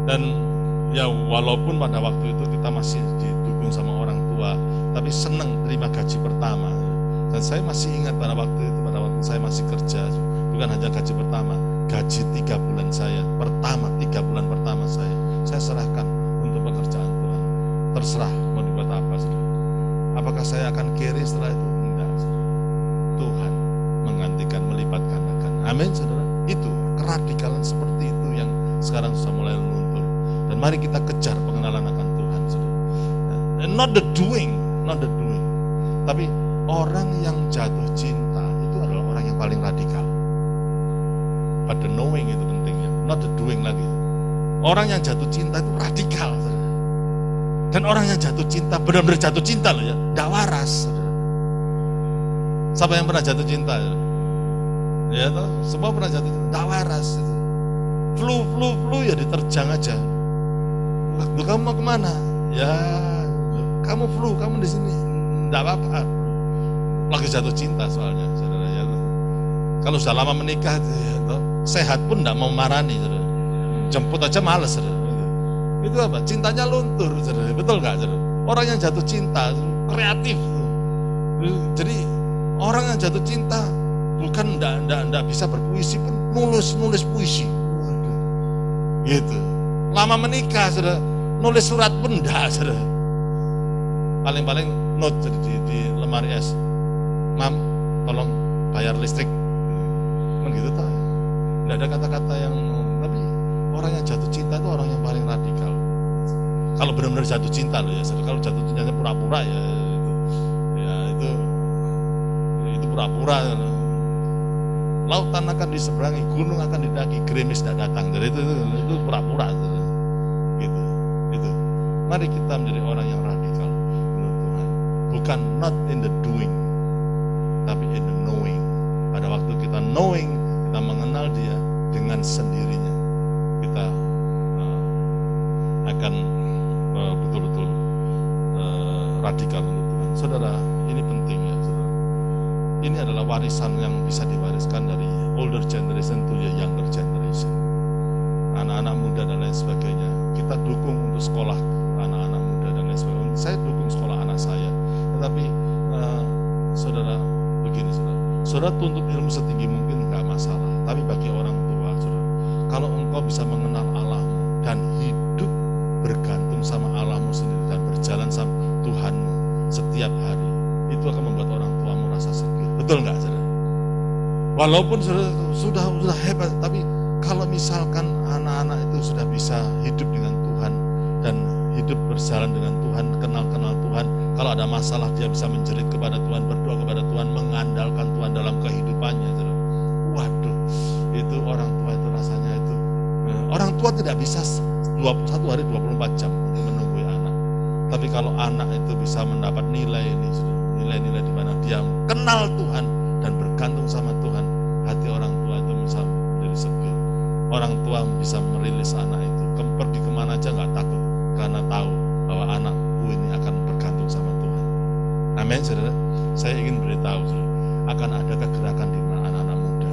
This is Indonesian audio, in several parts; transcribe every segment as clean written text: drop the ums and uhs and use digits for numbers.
Dan ya walaupun pada waktu itu kita masih didukung sama orang tua, tapi senang terima gaji pertama. Dan saya masih ingat pada waktu itu, pada waktu saya masih kerja, bukan hanya gaji pertama, gaji 3 bulan saya, 3 bulan pertama saya serahkan untuk pekerjaan Tuhan. Terserah mau dibuat apa, saudara. Apakah saya akan carry setelah itu? Enggak, saudara. Tuhan menggantikan, melipat gandakan. Amin, saudara. Itu keradikalan seperti itu yang sekarang sudah mulai luntur. Dan mari kita kejar pengenalan akan Tuhan, saudara. And not the doing, tapi orang yang jatuh cinta itu adalah orang yang paling radikal. But the knowing itu pentingnya, not the doing lagi. Orang yang jatuh cinta itu radikal, saudara. Dan orang yang jatuh cinta, benar-benar jatuh cinta loh ya, tidak waras, saudara. Siapa yang pernah jatuh cinta? Ya, semua pernah jatuh cinta, tidak waras. Flu ya diterjang aja. Loh, kamu mau kemana? Ya, kamu flu, kamu di sini, tidak apa-apa. Lagi jatuh cinta soalnya, saudara ya. Kalau sudah lama menikah, ya, sehat pun tidak mau marani, saudara. Jemput aja males, saudara. Itu apa? Cintanya luntur, saudara. Betul nggak, saudara? Orang yang jatuh cinta kreatif. Jadi orang yang jatuh cinta bukan tidak bisa berpuisi pun nulis puisi. Gitu. Lama menikah, saudara. Nulis surat pun enggak, saudara. Paling-paling note di lemari es. Mam, tolong bayar listrik. Gitu toh. Enggak ada kata-kata yang, tapi orang yang jatuh cinta itu orang yang paling radikal. Kalau benar-benar jatuh cinta loh ya, saudara. Kalau jatuh cintanya pura-pura ya itu pura-pura. Lautan akan diseberangi, gunung akan didaki, gerimis tidak datang. Jadi itu pura-pura. Gitu. Itu. Mari kita menjadi orang yang radikal menurut Tuhan. Bukan not in the doing, tapi in the knowing. Pada waktu kita knowing, kita mengenal Dia dengan sendirinya, kita akan betul-betul radikal menurut Tuhan. Saudara, ini penting ya, saudara. Ini adalah warisan yang bisa diwariskan dari older generation to the younger generation. Anak-anak muda dan lain sebagainya. Kita dukung untuk sekolah anak-anak muda dan lain sebagainya. Saya dukung sekolah anak saya. Tetapi saudara, begini saudara. Saudara tuntut ilmu setinggi mungkin enggak masalah. Tapi bagi orang tua, saudara, kalau engkau bisa mengenal Allahmu dan hidup bergantung sama Allahmu sendiri dan berjalan sama Tuhanmu setiap hari, itu akan membuat orang tuamu rasa secure. Betul enggak, saudara? Walaupun sudah hebat, tapi kalau misalkan anak-anak itu sudah bisa hidup dengan Tuhan dan hidup berjalan dengan Tuhan, kenal Tuhan, kalau ada masalah dia bisa menjerit kepada Tuhan, berdoa kepada Tuhan, mengandalkan Tuhan dalam kehidupannya. Waduh, itu orang tua itu rasanya itu. Orang tua tidak bisa 21 hari 24 jam menunggu anak. Tapi kalau anak itu bisa mendapat nilai-nilai di mana dia kenal Tuhan dan bergantung sama Tuhan, hati orang tua itu bisa menjadi secure. Orang tua bisa merilis anak itu, pergi kemana aja nggak takut, karena tahu bahwa anakku ini akan bergantung sama Tuhan. Amin, saudara. Saya ingin beritahu, saudara, akan ada kegerakan di mana anak-anak muda.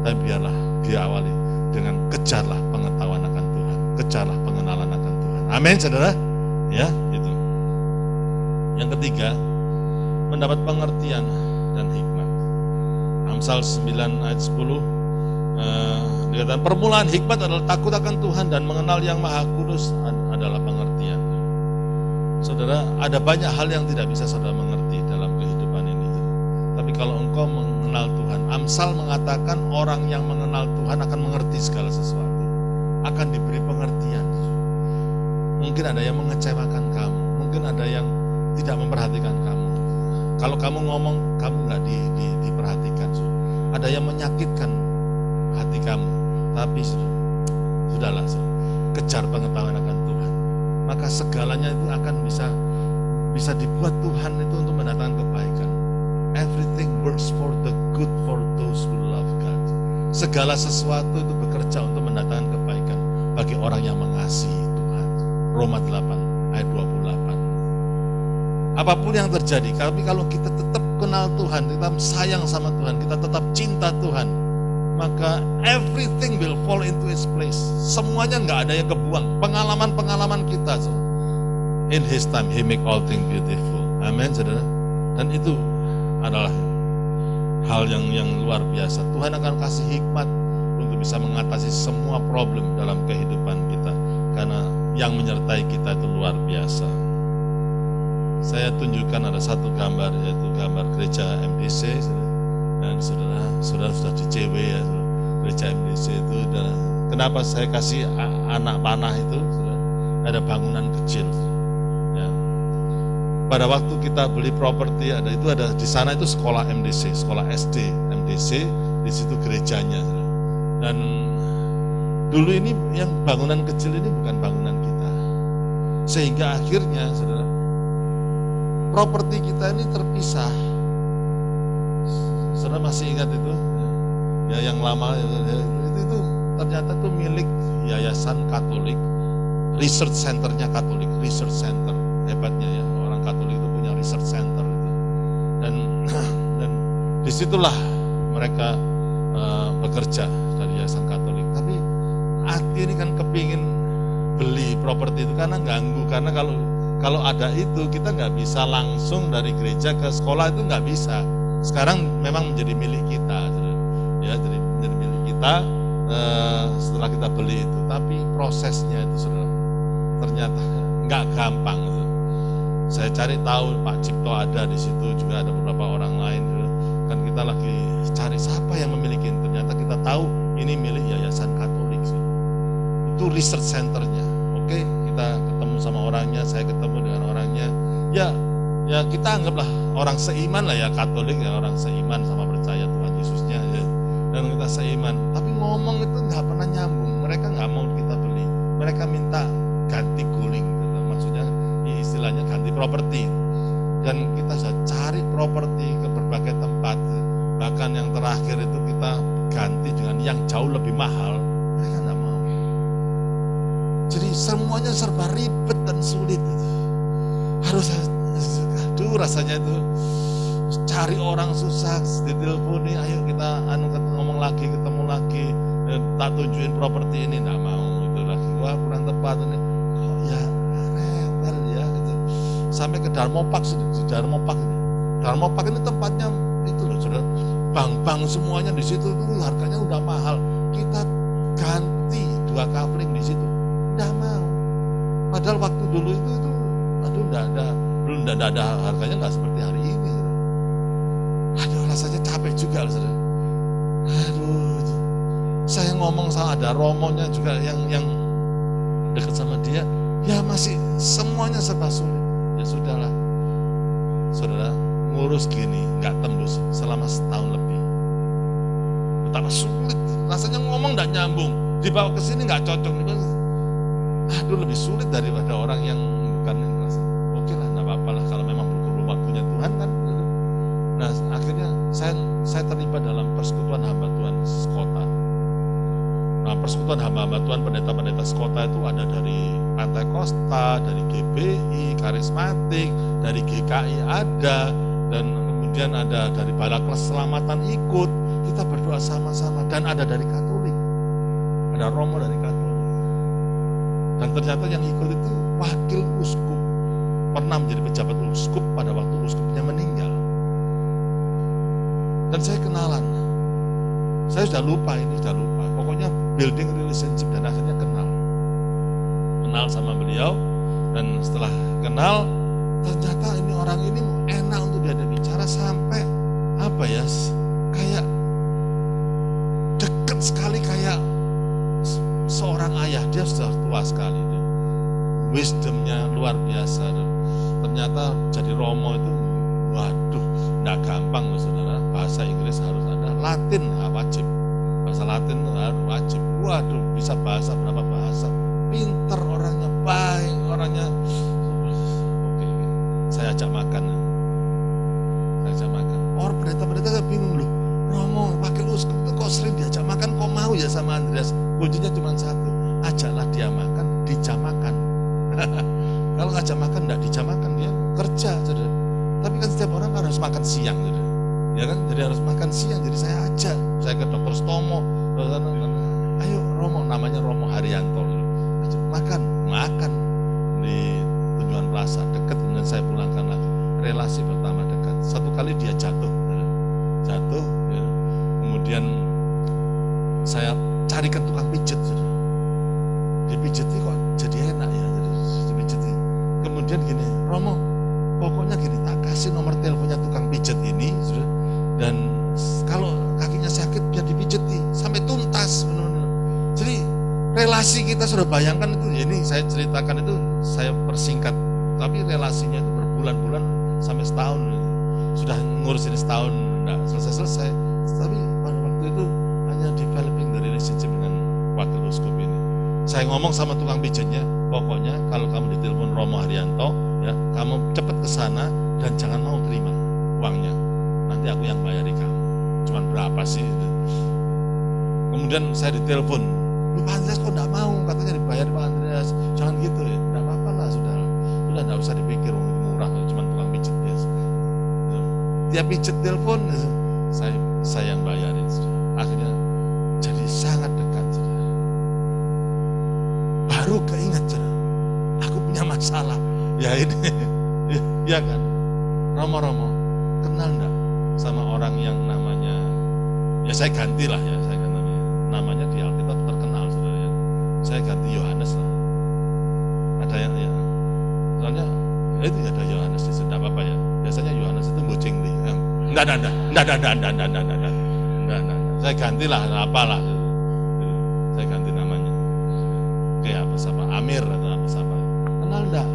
Tapi biarlah diawali dengan kejarlah pengetahuan akan Tuhan, kejarlah pengenalan akan Tuhan. Amin, saudara. Ya, itu. Yang ketiga, mendapat pengertian dan hikmat. Amsal 9 ayat 10 dikatakan permulaan hikmat adalah takut akan Tuhan dan mengenal yang Maha Kudus adalah pengertian. Saudara, ada banyak hal yang tidak bisa saudara mengerti dalam kehidupan ini. Tapi kalau engkau mengenal Tuhan, Amsal mengatakan orang yang mengenal Tuhan akan mengerti segala sesuatu, akan diberi pengertian. Mungkin ada yang mengecewakan kamu, mungkin ada yang tidak memperhatikan kamu. Kalau kamu ngomong, kamu nggak diperhatikan. Ada yang menyakitkan hati kamu, tapi sudahlah, kejar pengetahuan akan Tuhan. Maka segalanya itu akan bisa dibuat Tuhan itu untuk mendatangkan kebaikan. Everything works for the good for those who love God. Segala sesuatu itu bekerja untuk mendatangkan kebaikan bagi orang yang mengasihi Tuhan. Roma 8 ayat 28. Apapun yang terjadi, tapi kalau kita tetap kenal Tuhan, kita sayang sama Tuhan, kita tetap cinta Tuhan, maka everything will fall into its place. Semuanya nggak ada yang uang, pengalaman-pengalaman kita. In His time, He make all things beautiful. Amin, saudara. Dan itu adalah hal yang luar biasa. Tuhan akan kasih hikmat untuk bisa mengatasi semua problem dalam kehidupan kita. Karena yang menyertai kita itu luar biasa. Saya tunjukkan ada satu gambar, yaitu gambar gereja MDC. Dan saudara sudah di CW ya, gereja MDC itu. Dan kenapa saya kasih anak panah itu? Ada bangunan kecil. Ya. Pada waktu kita beli properti ada di sana itu sekolah MDC, sekolah SD MDC, di situ gerejanya. Dan dulu ini yang bangunan kecil ini bukan bangunan kita. Sehingga akhirnya saudara, properti kita ini terpisah. Saudara masih ingat itu? Ya yang lama itu ternyata itu milik Yayasan Katolik, research centernya Katolik, research center. Hebatnya ya, orang Katolik itu punya research center itu. Dan disitulah mereka bekerja dari Yayasan Katolik. Tapi hati ini kan kepingin beli properti itu karena ganggu, karena kalau ada itu kita nggak bisa langsung dari gereja ke sekolah, itu nggak bisa. Sekarang memang menjadi milik kita, ya, jadi menjadi milik kita setelah kita beli itu. Tapi prosesnya itu ternyata nggak gampang. Saya cari tahu Pak Cipto ada di situ, juga ada beberapa orang lain. Kan kita lagi cari siapa yang memiliki. Ternyata kita tahu ini milik Yayasan Katolik. Itu research centernya. Oke, kita ketemu sama orangnya, saya ketemu dengan orangnya. Ya kita anggaplah orang seiman lah ya, Katolik ya, orang seiman sama percaya Tuhan Yesusnya ya. Dan kita seiman. Tapi ngomong itu nggak pernah nyambung. Mereka nggak mau kita beli. Mereka minta ganti guling. Gitu. Maksudnya istilahnya ganti properti. Dan kita sudah cari properti ke berbagai tempat. Bahkan yang terakhir itu kita ganti dengan yang jauh lebih mahal. Mereka nggak mau. Jadi semuanya serba ribet dan sulit. Harus, rasanya itu cari orang susah, diteleponi, ayo kita ngomong lagi, ketemu lagi, tak tunjukin properti ini, nggak mau itu lagi, wah kurang tepat ini, oh ya repel ya, gitu. Sampai ke Darmopak ini tempatnya itu loh, sudah bank semuanya di situ itu harganya udah mahal, kita ganti 2 kafling di situ, nggak mau. Padahal waktu dulu itu aduh belum ada harganya nggak seperti hari ini. Aduh rasanya capek juga, saudara. Aduh, saya ngomong sama ada romonya juga yang dekat sama dia, ya masih semuanya serba sulit. Ya sudahlah, saudara, ngurus gini nggak tembus selama setahun lebih. Betapa sulit, rasanya ngomong nggak nyambung, dibawa ke sini nggak cocok. Aduh lebih sulit daripada orang yang bukan ini. Oke lah, nggak apa-apa lah kalau memang berkurung waktunya Tuhan kan. Nah akhirnya saya terlibat dalam persekutuan hamba Tuhan sekota. Nah persekutuan hamba Tuhan, pendeta-pendeta sekota itu ada dari Pantai Kosta, dari GBI, Karismatik, dari GKI ada, dan kemudian ada dari Balak Keselamatan ikut. Kita berdoa sama-sama, dan ada dari Katolik, ada romo dari Katolik. Dan ternyata yang ikut itu wakil uskup, pernah menjadi pejabat uskup pada waktu uskupnya meninggal. Dan saya kenalan, saya sudah lupa, pokoknya building relationship, dan akhirnya kenal sama beliau. Dan setelah kenal, ternyata ini orang ini enak untuk diajak bicara, sampai kayak dekat sekali, kayak seorang ayah. Dia sudah tua sekali, wisdomnya luar biasa. Ternyata jadi romo itu, waduh, tidak gampang loh saudara. Bahasa Inggris harus ada, Latin wajib, bahasa Latin harus wajib. Waduh, bisa bahasa berapa bahasa, pinter orangnya, baik orangnya. Oke, saya ajak makan. Orang pendeta-pendeta bingung loh, romo wakil uskup itu kok sering diajak makan, kok mau ya sama Andreas? Kuncinya cuma satu, ajaklah dia makan, dijamakan. Kalau ngajak makan enggak dijamakan, dia kerja. Saudara. Tapi kan setiap orang harus makan siang, saudara. Ya kan, jadi harus makan siang. Jadi saya ajak, saya ke Dr. Stomo, ayo Romo, namanya Romo Haryanto, makan di Tunjungan Plaza dekat, kemudian saya pulangkan lagi. Relasi pertama dekat. Satu kali dia jatuh, ya. Kemudian saya carikan tukang pijet, dipijeti kok jadi enak ya, jadi dipijeti. Kemudian gini, Romo, pokoknya gini, tak kasih nomor teleponnya tukang pijet ini, dan kalau kakinya sakit biar dipijeti sampai tuntas, benar-benar. Jadi relasi kita sudah bayangkan itu, ya ini saya ceritakan itu, saya persingkat, tapi relasinya itu berbulan-bulan sampai setahun, sudah ngurusin setahun, enggak selesai-selesai, tapi pada waktu itu hanya developing the relationship dengan wakil uskup ini. Saya ngomong sama tukang pijetnya, pokoknya kalau kamu ditelepon Romo Haryanto, ya kamu cepat ke sana dan jangan mau terima uangnya, nanti aku yang bayari kamu. Cuman berapa sih? Kemudian saya ditelepon, Pak Andreas kok enggak mau, katanya dibayar Pak Andreas. Jangan gitu ya, enggak apa-apa lah, sudah enggak usah dipikir, murah, cuma tukang pijet biasa. Dia pijet telepon, saya yang bayarin. Akhirnya jadi sangat dekat. Baru keinget, aku punya masalah. Ya ini, ya kan. Romo, kenal enggak sama orang yang namanya, ya saya gantilah ya, saya ganti namanya di Alkitab terkenal, saudara ya. Saya ganti Yohanes lah. Ada yang ya, soalnya itu ada Yohanes di situ, apa ya. Biasanya Yohanes itu bocing nih. Enggak. Saya gantilah apalah. Saya ganti namanya. Kayak apa siapa? Amir atau apa siapa? Kenal enggak?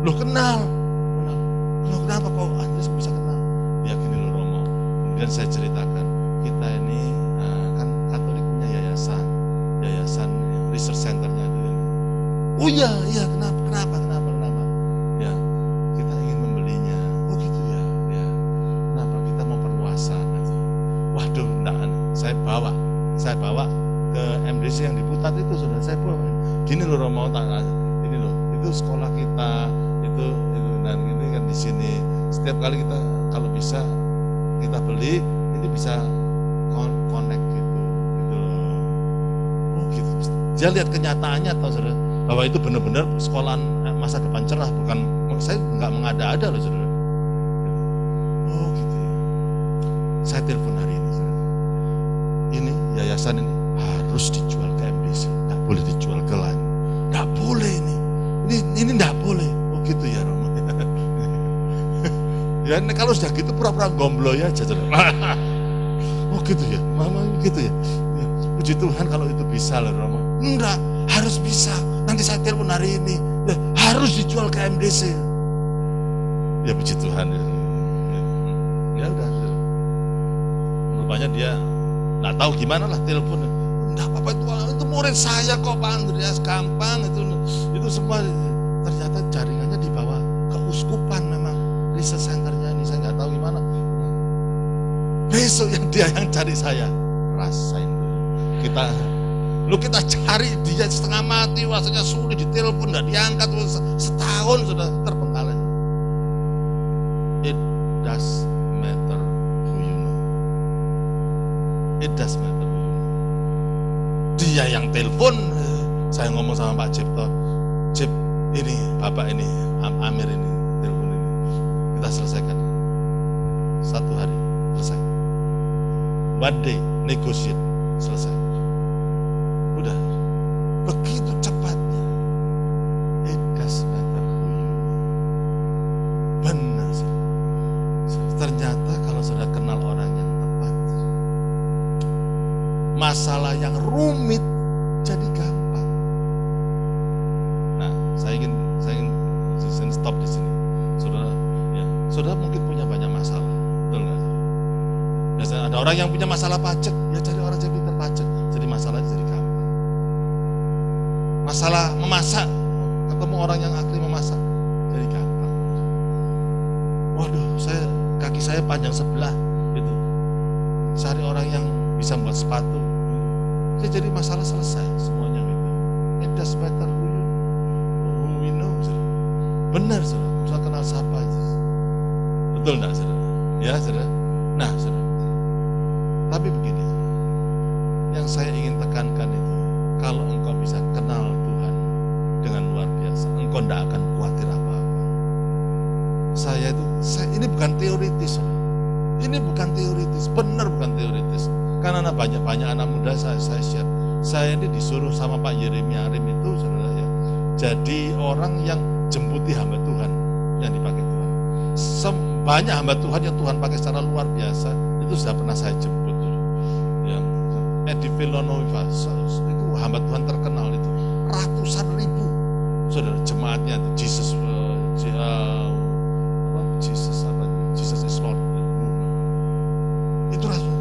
Loh kenal. Loh kenapa kok Andreas bisa kenal? Ya gini loh Romo. Kemudian saya ceritakan, kita ini kan Katolik punya yayasan research centernya itu. Oh iya, kenapa? Ya, kita ingin membelinya. Oh gitu ya. Kenapa? Kita mau perluasan gitu. Waduh, enggak, saya bawa ke MDC yang di Putat itu, sudah saya bawa. Gini loh Romo, ini loh, itu sekolah kita, itu dan ini kan di sini. Setiap kali kita kalau bisa kita beli, ini bisa connect gitu loh. Oh gitu. Dia lihat kenyataannya atau saudara, bahwa itu benar-benar sekolahan masa depan cerah, bukan, saya nggak mengada-ada loh saudara. Oh gitu ya. Saya telepon hari ini saudara. Ini yayasan ini harus dijual ke MDC, nggak boleh dijual ke lain, nggak boleh ini nggak boleh. Oh gitu ya Romo. Ya kalau sudah gitu pura-pura gomblo ya aja. Oh gitu ya, mama gitu ya. Puji Tuhan kalau itu bisa loh Romo. Enggak, harus bisa. Nanti saya telepon hari ini, ya, harus dijual ke MDC. Ya puji Tuhan ya. Ya udah. Rupanya dia nggak tahu gimana lah telepon. Enggak apa-apa, itu murid saya kok Pak Andreas, gampang itu semua. Ternyata jaringannya dibawa ke uskupan memang. Research centernya ini saya nggak tahu gimana. Besok dia yang cari saya, rasain kita cari dia setengah mati, rasanya sulit, ditelepon nggak diangkat, setahun sudah terbengkalai. It does matter who you know. It does matter who you know. Dia yang telepon, saya ngomong sama Pak Cipto, Cip ini Bapak ini Amir ini telepon ini, kita selesaikan 1 hari selesai. One day negotiate selesai. Udah begitu cepatnya. It does matter who you know. Benar. Ternyata kalau sudah kenal orang yang tepat, masalah yang rumit jadi gampang. Nah, saya ingin stop di sini. Saudara mungkin punya banyak masalah, betul nggak? Biasanya ada orang yang punya masalah pajak, ya cari orang yang pintar pajak, jadi masalah jadi gampang. Masalah memasak, ketemu orang yang ahli memasak, jadi gampang. Waduh, kaki saya panjang sebelah, gitu. Cari orang yang bisa buat sepatu, jadi masalah selesai semuanya gitu. It does matter who we know. Benar, saudara. Saya kenal siapa itu. Betul enggak, saudara? Ya, saudara. Nah, saudara. Tapi begini, saudara. Yang saya ingin tekankan itu, kalau engkau bisa kenal banyak anak muda saya share. Saya ini disuruh sama Pak Yeremia Arim itu, saudara ya, jadi orang yang jemputi hamba Tuhan yang dipakai Tuhan. Banyak hamba Tuhan yang Tuhan pakai secara luar biasa, itu sudah pernah saya jemput. Ya, Edi Vilonoviva, itu hamba Tuhan terkenal itu, ratusan ribu, saudara, jemaatnya itu Jesus is Lord. Itu rasul.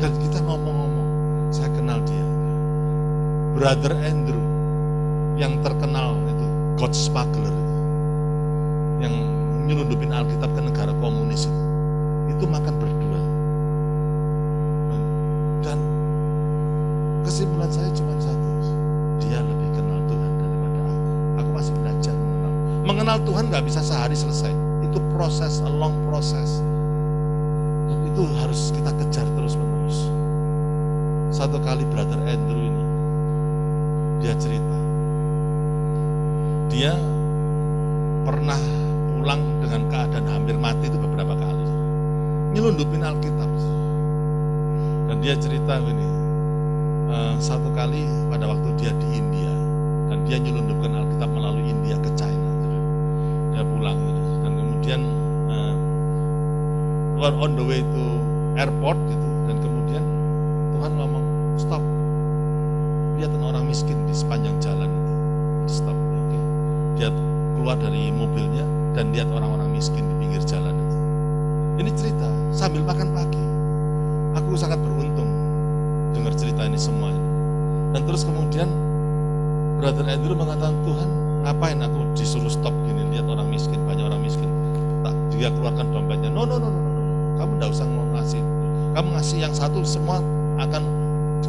Dan kita ngomong-ngomong, saya kenal dia. Brother Andrew yang terkenal itu, God Smuggler itu, yang nyelundupin Alkitab ke negara komunis itu makan berdua. Dan kesimpulan saya cuma satu, dia lebih kenal Tuhan daripada aku. Aku masih belajar mengenal. Mengenal Tuhan gak bisa sehari selesai. Itu proses, a long process. Dan itu harus kita kejar terus menerus. Satu kali Brother Andrew ini, dia cerita, dia pernah pulang dengan keadaan hampir mati itu beberapa kali, nyelundupin Alkitab. Dan dia cerita begini, satu kali pada waktu dia di India, dan dia nyelundupkan Alkitab melalui India ke China, dia pulang, dan kemudian on the way to airport gitu, dan kemudian Tuhan ngomong stop, lihat orang miskin di sepanjang jalan itu, stop, okay. Dia keluar dari mobilnya dan lihat orang-orang miskin di pinggir jalan itu. Ini cerita sambil makan pagi. Aku sangat beruntung dengar cerita ini semua. Dan terus kemudian Brother Andrew mengatakan, Tuhan ngapain aku disuruh stop gini, lihat orang miskin, banyak orang miskin. Tak, dia keluarkan dompetnya. No. Kamu tidak usah mau ngasih. Kamu ngasih yang satu, semua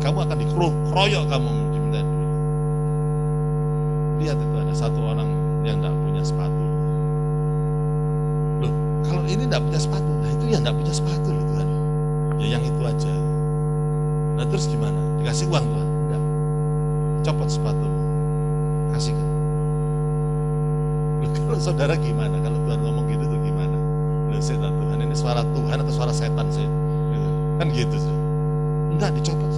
kamu akan dikeroyok, kamu diminta duit. Lihat itu ada satu orang yang tidak punya sepatu. Loh, kalau ini tidak punya sepatu, nah itu yang tidak punya sepatu loh Tuhan. Ya yang itu aja. Nah terus gimana? Dikasih uang Tuhan? Enggak. Copot sepatu, kasihkan. Loh, kalau saudara gimana? Kalau Tuhan ngomong gitu tuh gimana? Loh, setan Tuhan, ini suara Tuhan atau suara setan sih? Kan gitu sih. Enggak, dicopot.